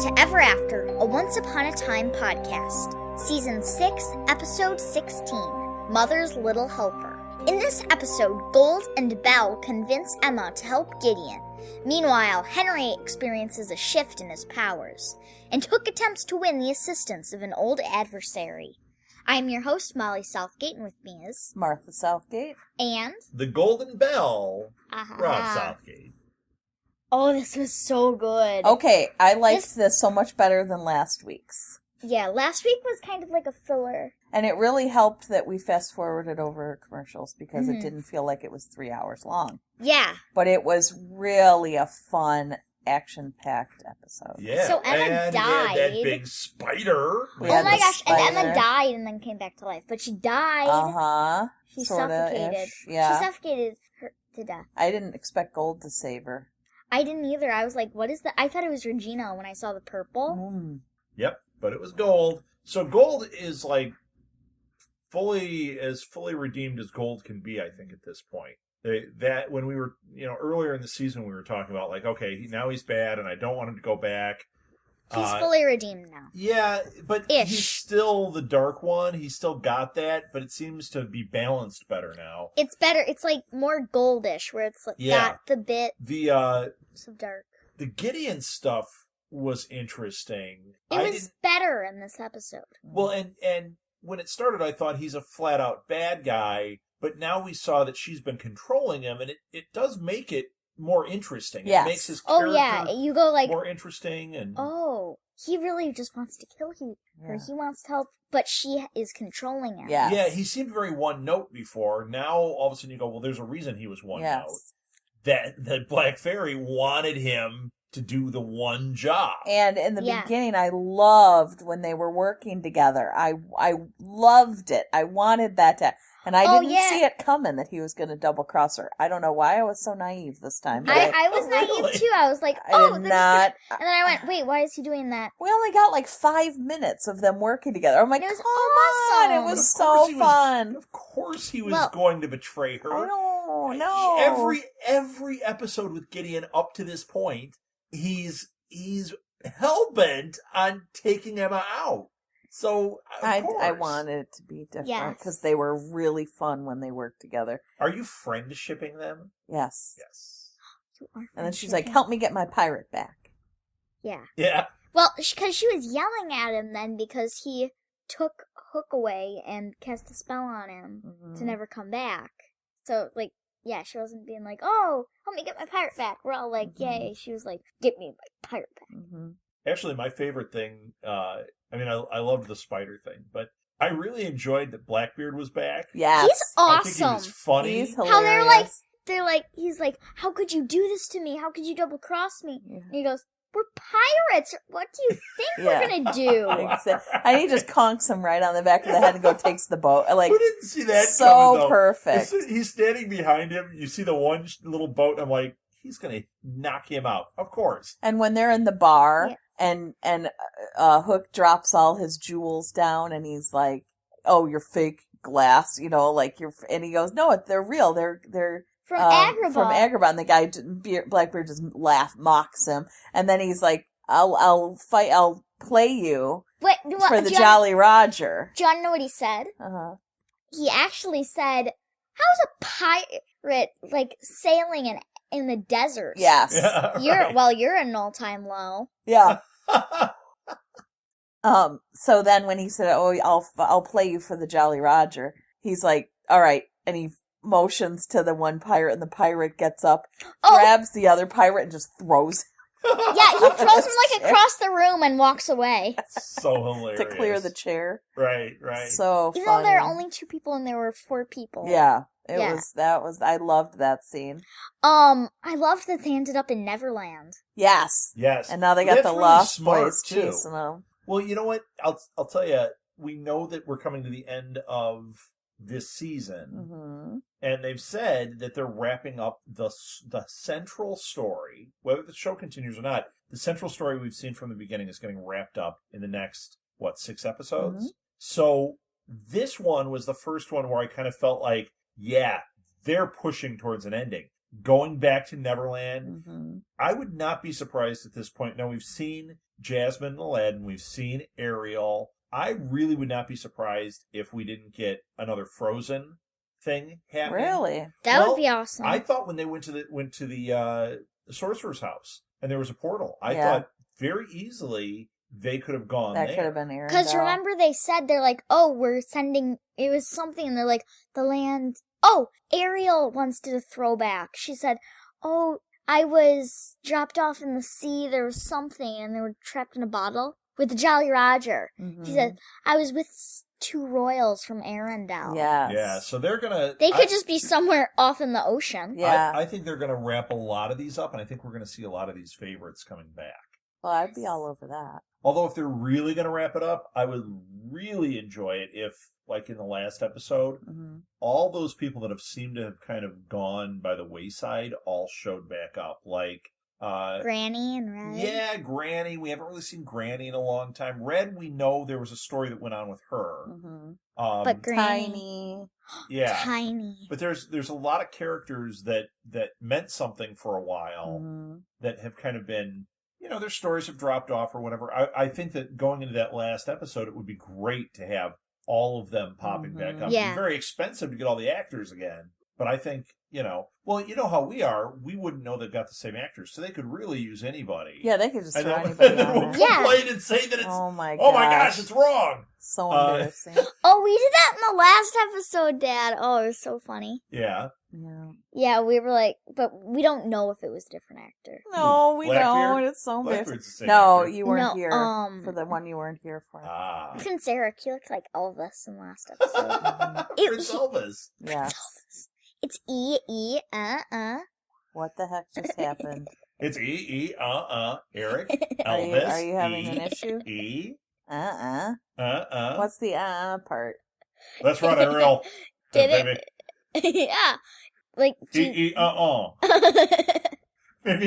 to Ever After, a Once Upon a Time podcast, Season 6, Episode 16, Mother's Little Helper. In this episode, Gold and Belle convince Emma to help Gideon. Meanwhile, Henry experiences a shift in his powers, and Hook attempts to win the assistance of an old adversary. I'm your host, Molly Southgate, and with me is... Martha Southgate. And... The Golden Bell, Rob Southgate. Oh, this was so good. Okay, I liked this so much better than last week's. Yeah, last week was kind of like a filler. And it really helped that we fast-forwarded over commercials because it didn't feel like it was 3 hours long. Yeah. But it was really a fun, action-packed episode. Yeah. So Emma died. That big spider. Oh my gosh, and Emma died and then came back to life. But she died. Uh-huh. She suffocated. Yeah. She suffocated her to death. I didn't expect Gold to save her. I didn't either. I was like, what is that? I thought it was Regina when I saw the purple. Yep, but it was Gold. So Gold is like fully redeemed as Gold can be, I think, at this point. That when we were, earlier in the season, we were talking about like, okay, now he's bad and I don't want him to go back. He's fully redeemed now. Yeah, but he's still the Dark One. He's still got that, but it seems to be balanced better now. It's better. It's like more goldish, where it's like got the bit of dark. The Gideon stuff was interesting. It was better in this episode. Well, and when it started, I thought he's a flat-out bad guy, but now we saw that she's been controlling him, and it does make it more interesting. Yes. It makes his character you go like more interesting. And he really just wants to kill her. He wants to help, but she is controlling him. Yes. Yeah, he seemed very one-note before. Now, all of a sudden, you go, well, there's a reason he was one-note. That Black Fairy wanted him to do the one job. And in the beginning, I loved when they were working together. I loved it. I wanted that to... And I didn't see it coming that he was going to double-cross her. I don't know why I was so naive this time. I was naive, too. I was like, And then I went, wait, why is he doing that? We only got like 5 minutes of them working together. I'm like, it was come on. It was so fun. Of course he was going to betray her. No. Every episode with Gideon up to this point, he's hell-bent on taking Emma out. So, I wanted it to be different because they were really fun when they worked together. Are you friend-shipping them? Yes. Yes. And then she's like, help me get my pirate back. Yeah. Yeah. Well, because she was yelling at him then because he took Hook away and cast a spell on him to never come back. So, she wasn't being like, oh, help me get my pirate back. We're all like, yay. She was like, get me my pirate back. Actually, my favorite thing, I loved the spider thing, but I really enjoyed that Blackbeard was back. Yes. He's awesome. I think he was funny. He's hilarious. How he's like, how could you do this to me? How could you double cross me? Yeah. And he goes, we're pirates. What do you think we're going to do? And he just conks him right on the back of the head and takes the boat. Who didn't see that so coming, perfect. He's standing behind him. You see the one little boat. I'm like, he's going to knock him out. Of course. And when they're in the bar and Hook drops all his jewels down and he's like, oh, you're fake glass, and he goes, no, they're real. They're from Agrabah. From Agrabah. And the guy, Blackbeard, just mocks him. And then he's like, I'll play you for the Jolly Roger. Do you want to know what he said? He actually said, how's a pirate, sailing in the desert? Yes. Yeah, You're an all-time low. Yeah. So then when he said, oh, I'll play you for the Jolly Roger, he's like, all right. And he motions to the one pirate, and the pirate gets up, grabs the other pirate, and just throws him. Yeah, he throws him across the room and walks away. So hilarious. To clear the chair. Right. So even funny. though there are only 2 people and there were 4 people. Yeah. I loved that scene. I loved that they ended up in Neverland. Yes. And now they got the Lost Boys too. chasing them. Well, you know what? I'll tell you, we know that we're coming to the end of this season, and they've said that they're wrapping up the central story. Whether the show continues or not, the central story we've seen from the beginning is getting wrapped up in the next 6 episodes. So this one was the first one where I kind of felt like, they're pushing towards an ending. Going back to Neverland, I would not be surprised at this point. Now, we've seen Jasmine and Aladdin. We've seen Ariel. I really would not be surprised if we didn't get another Frozen thing happening. Really? That would be awesome. I thought when they went to the sorcerer's house and there was a portal, I thought very easily they could have gone there. That could have been Ariel. Because remember they said, they're like, oh, we're sending, it was something, and they're like, the land, oh, Ariel once did a throwback. She said, oh, I was dropped off in the sea, there was something, and they were trapped in a bottle with the Jolly Roger. Mm-hmm. She said, I was with 2 royals from Arendelle. Yes. Yeah, so they're gonna... They could just be somewhere off in the ocean. Yeah. I think they're gonna wrap a lot of these up, and I think we're gonna see a lot of these favorites coming back. Well, I'd be all over that. Although if they're really going to wrap it up, I would really enjoy it if, like in the last episode, all those people that have seemed to have kind of gone by the wayside all showed back up. Like... Granny and Red. Yeah, Granny. We haven't really seen Granny in a long time. Red, we know there was a story that went on with her. But Granny. Tiny. Yeah. Tiny. But there's a lot of characters that meant something for a while that have kind of been... their stories have dropped off or whatever. I think that going into that last episode, it would be great to have all of them popping back up. Yeah. It'd be very expensive to get all the actors again. But I think, well, you know how we are. We wouldn't know they've got the same actors, so they could really use anybody. Yeah, they could just throw anybody and then we'll on complain and say that it's, oh my gosh, it's wrong. So embarrassing. Oh, we did that in the last episode, Dad. Oh, it was so funny. Yeah. Yeah, we were like, but we don't know if it was a different actor. No, we don't. It's so embarrassing. No, you weren't here for the one you weren't here for. Prince Eric, he looked like Elvis in the last episode. Prince Elvis. Yeah. It's What the heck just happened? It's Eric, Elvis. Are you having an issue? What's the part? Let's run, Ariel. Did it? Yeah. Like Maybe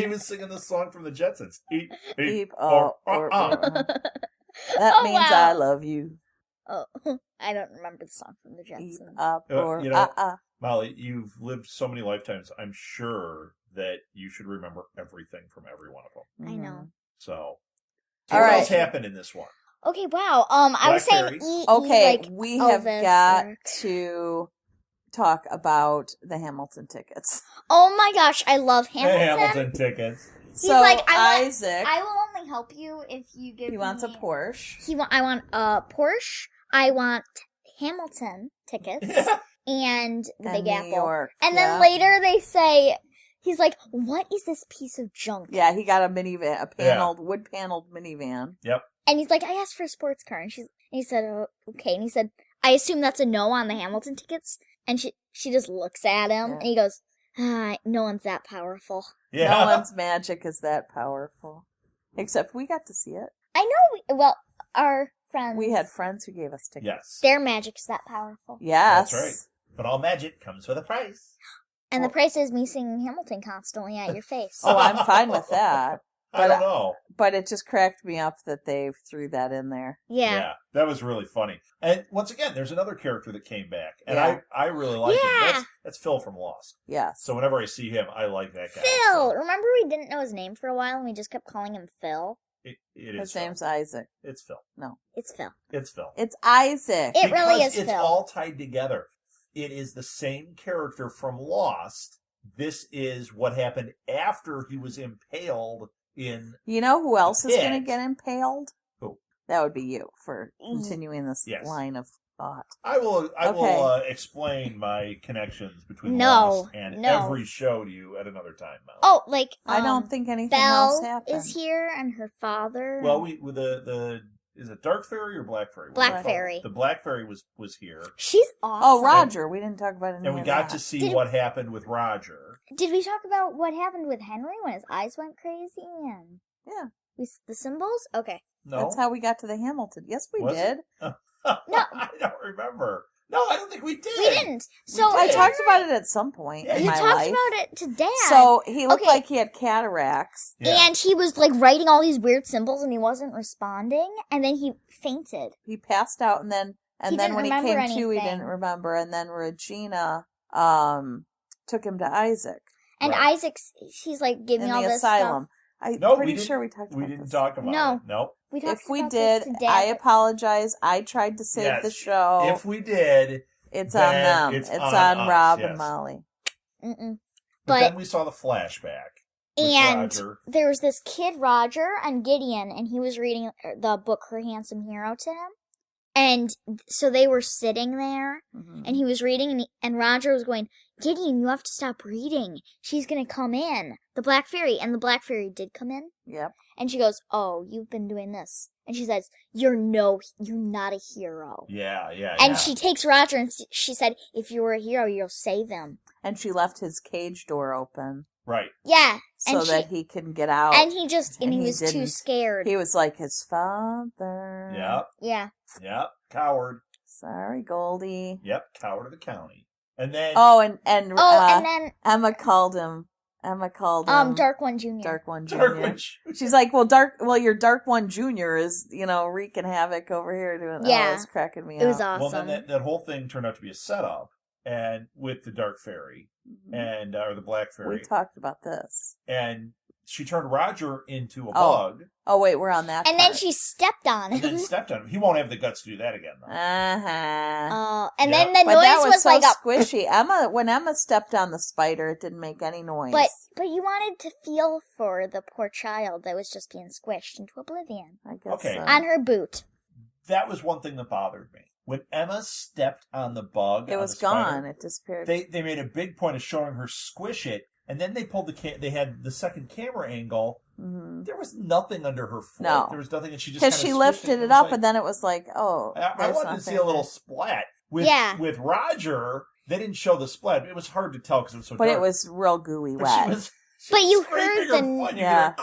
he was singing the song from the Jetsons. That means wow. I love you. Oh, I don't remember the song from the Jetsons. Molly, you've lived so many lifetimes. I'm sure that you should remember everything from every one of them. I know. So, what else happened in this one? Okay, wow. I was saying we have got to talk about the Hamilton tickets. Oh my gosh, I love Hamilton. The Hamilton tickets. He's like, Isaac. I will only help you if you give me... He wants a Porsche. I want a Porsche. I want Hamilton tickets. And the Big Apple. York, and then later they say, he's like, what is this piece of junk? Yeah, he got a minivan, wood-paneled minivan. Yep. And he's like, I asked for a sports car. And he said, oh, okay. And he said, I assume that's a no on the Hamilton tickets. And she just looks at him, and he goes, no one's that powerful. Yeah. No one's magic is that powerful. Except we got to see it. I know, our friends. We had friends who gave us tickets. Yes. Their magic's that powerful. Yes. That's right. But all magic comes with a price. And the price is me singing Hamilton constantly at your face. Oh, I'm fine with that. I don't know. But it just cracked me up that they threw that in there. Yeah. That was really funny. And once again, there's another character that came back. And I really like him. That's Phil from Lost. Yes. So whenever I see him, I like that guy. Phil! So. Remember we didn't know his name for a while and we just kept calling him Phil? His name's Isaac. It's Phil. No. It's Phil. It's Phil. It's Isaac. It really is Phil. It's all tied together. It is the same character from Lost. This is what happened after he was impaled in... You know who else is going to get impaled? Who? That would be you for continuing this line of thought. I will explain my connections between Lost and every show to you at another time, Mel. Oh, I don't think anything Belle else happened. is here and her father. Well, is it Dark Fairy or Black Fairy? Black Fairy. The Black Fairy was here. She's awesome. Oh, Roger. We didn't talk about any And we got to see what happened with Roger. Did we talk about what happened with Henry when his eyes went crazy? And the symbols? Okay. No. That's how we got to the Hamilton. Yes, we did. No. I don't remember. No, I don't think we did. We didn't. So I talked about it at some point in my life. You talked about it to Dad. So he looked like he had cataracts. Yeah. And he was writing all these weird symbols and he wasn't responding. And then he fainted. He passed out and then when he came to, he didn't remember. And then Regina took him to Isaac. And Isaac, he's give me all this asylum. stuff. I'm pretty sure we talked about We didn't talk about it. Nope. If we did, I apologize. I tried to save the show. If we did, it's on them. It's on us, Rob and Molly. Mm-mm. But then we saw the flashback. And Roger. there was this kid, Roger, and Gideon, and he was reading the book Her Handsome Hero to him. And so they were sitting there, and he was reading, and Roger was going, Gideon, you have to stop reading. She's going to come in. The Black Fairy. And the Black Fairy did come in. Yep. And she goes, oh, you've been doing this. And she says, you're not a hero. Yeah. And she takes Roger, and she said, if you were a hero, you'll save him. And she left his cage door open. Right. Yeah. So that he can get out. And he was too scared. He was like his father. Yep. Yeah. Yep. Coward. Sorry, Goldie. Yep. Coward of the county. And then. And then Emma called him. Dark One Jr. Dark One Jr. She's like, your Dark One Jr. is, wreaking havoc over here doing. Yeah. Oh, it's cracking me up. It was awesome. Well, then that whole thing turned out to be a setup, and with the Dark Fairy and or the Black Fairy. We talked about this. And she turned Roger into a bug. Oh wait, we're on that. And then she stepped on him. And then stepped on him. He won't have the guts to do that again, though. And then the noise that was so like squishy. When Emma stepped on the spider, it didn't make any noise. But you wanted to feel for the poor child that was just being squished into oblivion. I guess okay. So. On her boot. That was one thing that bothered me. When Emma stepped on the bug, it was gone. It disappeared. They made a big point of showing her squish it, and then they pulled they had the second camera angle. Mm-hmm. There was nothing under her foot. No. There was nothing, and she just because she lifted it up, and then it was like, I wanted to see a little splat. With Roger, they didn't show the splat. It was hard to tell because it was so dark. But it was real gooey wet. But you heard the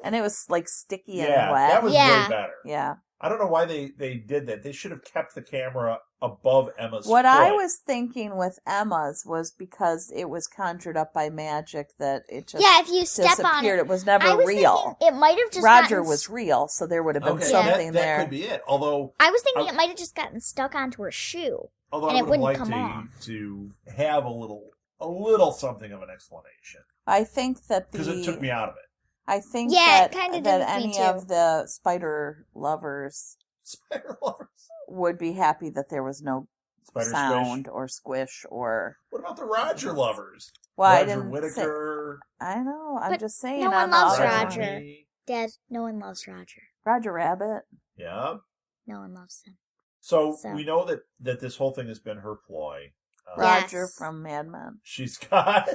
and it was like sticky and Yeah, wet. that was way better. Yeah. I don't know why they did that. They should have kept the camera above Emma's What foot. I was thinking with Emma's was because it was conjured up by magic that it just if you step on it was never real. It might have just Roger was real, so there would have been something there. That could be it. Although I was thinking it might have just gotten stuck onto her shoe. Although and I it would wouldn't have come liked to have a little something of an explanation. I think that because it took me out of it. I think it kind of that any of the spider lovers would be happy that there was no spider sound squish. Or squish or. What about the Roger lovers? Well, Roger I didn't Whittaker. I know. I'm just saying. No one loves Roger. Dad, no one loves Roger. Roger Rabbit. Yeah. No one loves him. So we know that this whole thing has been her ploy. Roger from Mad Men. She's got.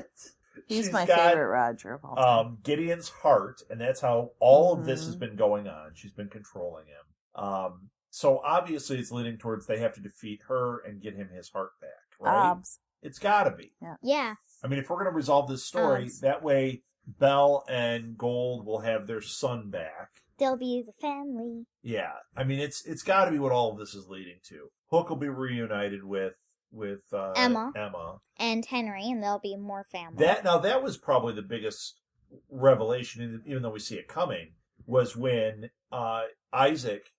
He's my favorite Roger of all time. Gideon's heart, and that's how all of this has been going on. She's been controlling him. So obviously it's leading towards they have to defeat her and get him his heart back, right? It's got to be. Yeah. I mean, if we're going to resolve this story, that way Belle and Gold will have their son back. They'll be the family. Yeah. I mean, it's got to be what all of this is leading to. Hook will be reunited with Emma and Henry, and there'll be more family. That was probably the biggest revelation, even though we see it coming, was when Isaac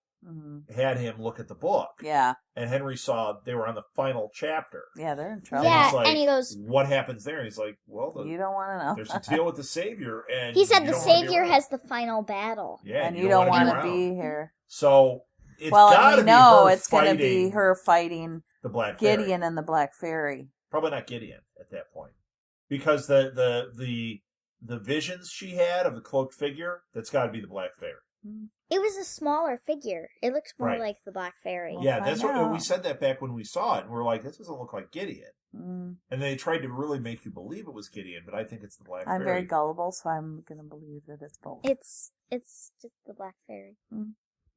had him look at the book. Yeah. And Henry saw they were on the final chapter. Yeah, they're in trouble. Yeah, and he goes, what happens there? And he's like, well, you don't want to know. There's a deal with the Savior, and he said the Savior has the final battle. Yeah, and you don't want to be here. So it's and we know it's going to be her fighting the Black Gideon and the Black Fairy. Probably not Gideon at that point, because the visions she had of the cloaked figure, that's got to be the Black Fairy. It was a smaller figure. It looks more like the Black Fairy. Yeah, that's what we said that back when we saw it, and we're like, this doesn't look like Gideon. And they tried to really make you believe it was Gideon, but I think it's the Black Fairy. I'm very gullible, so I'm going to believe that it's both. It's just the Black Fairy.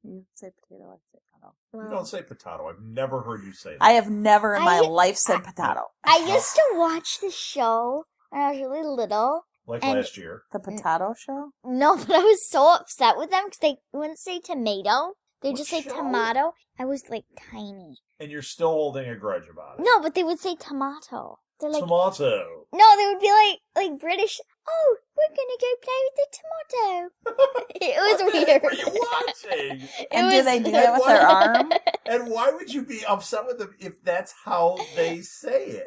You say potato, I say potato. Well, you don't say potato. I've never heard you say that. I have never in my life said potato. I used to watch the show when I was really little. Like last year. The potato show? No, but I was so upset with them because they wouldn't say tomato. They just say show? tomato. I was like tiny. And you're still holding a grudge about it. No, but they would say tomato. They're like tomato. No, they would be like British. Oh, we're gonna go play with the tomato. It was weird. What were you watching? And do they do that with their arm? And why would you be upset with them if that's how they say it?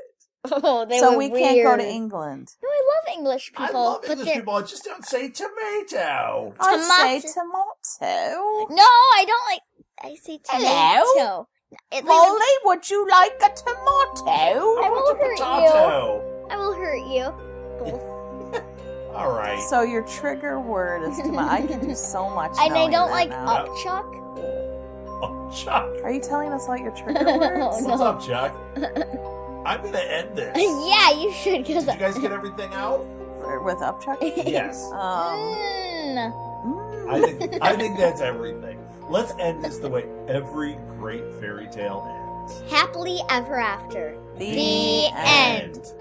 Oh, they so were we weird. can't go to England. No, I love English people. I love but English people. I just don't say tomato. I say tomato. No, I don't like. I say tomato. Hello? Molly, would you like a tomato? I will hurt Potato. I will hurt you. Both. All right. So your trigger word is tomato. I can do so much. And I knowing don't that like now. upchuck. Oh, Chuck. Are you telling us all your trigger words? No. What's up, Chuck? I'm going to end this. Yeah, you should. Did you guys get everything out? With upchuck? Yes. I think that's everything. Let's end this the way every great fairy tale ends. Happily ever after. The end.